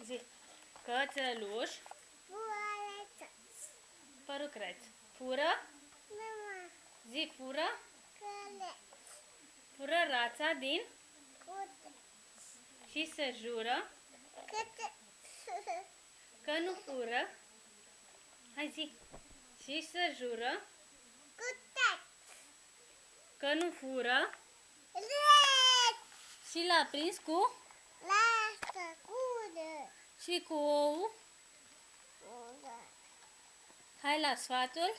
Zi. Cățeluș. Fură. Părucreț. Fură. Mama. Zi, fură. Căle. Fură rața din Cute. și se jură Cute. că nu fură. Hai, zi. Și se jură Cute. că nu fură Red. și l-a prins cu Lasă. Cudă. și cu ou. Cudă. Hai la sfatul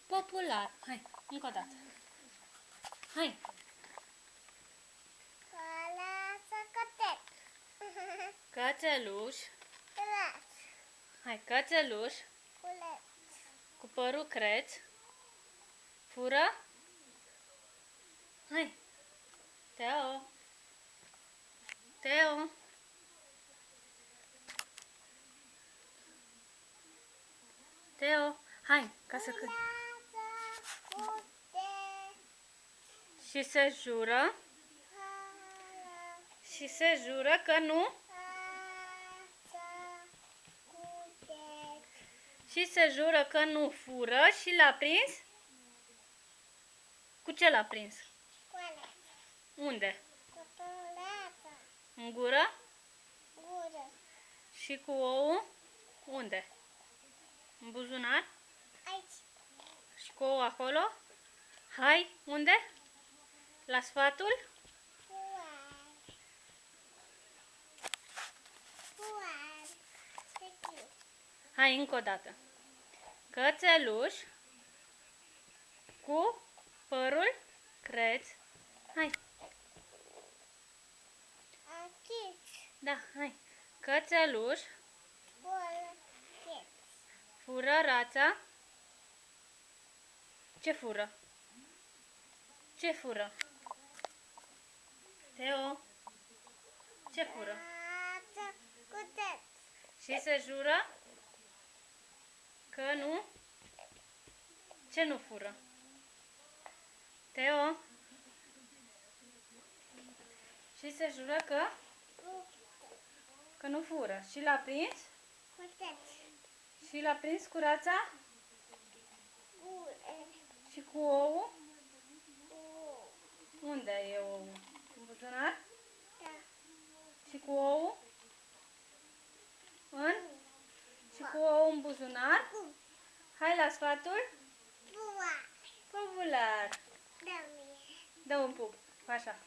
popular. Hai, încă o dată. Hai. Lasă cute. Cățeluș. Lasă. Hai, cățeluș Culeț. cu părucreț. Fură. Hai. Teo. Teo. Teo. Hai, ca să cânt. Lasă cute. Și se jură. Hala. Și se jură că nu. Lasă cute. Și se jură că nu fură și l-a prins. Cu ce l-a prins? Culeț. Unde? Cotolată. În gură? Gură. Și cu ou? Unde? În buzunar? Aici. Și cu ou acolo? Hai, unde? La sfatul? Fuar. Fuar. Știu. Hai, încă o dată. Cățeluș cu părul creț. Hai, Aici. da, hai. Cățeluș Bolă. fură rața. Ce fură? Ce fură? Teo, ce fură? Lasă cute. Și se jură că nu. Ce nu fură? Teo. Și se jură că nu fură. Și l-a prins? Cute. Și l-a prins cu rața? Gură. Și cu ou? Gură. Unde e ou? În buzunar? Da. Și cu ou? În? Și cu ou în buzunar? Hai la sfatul Fuar. popular. Da mie. Dă un pup. Așa.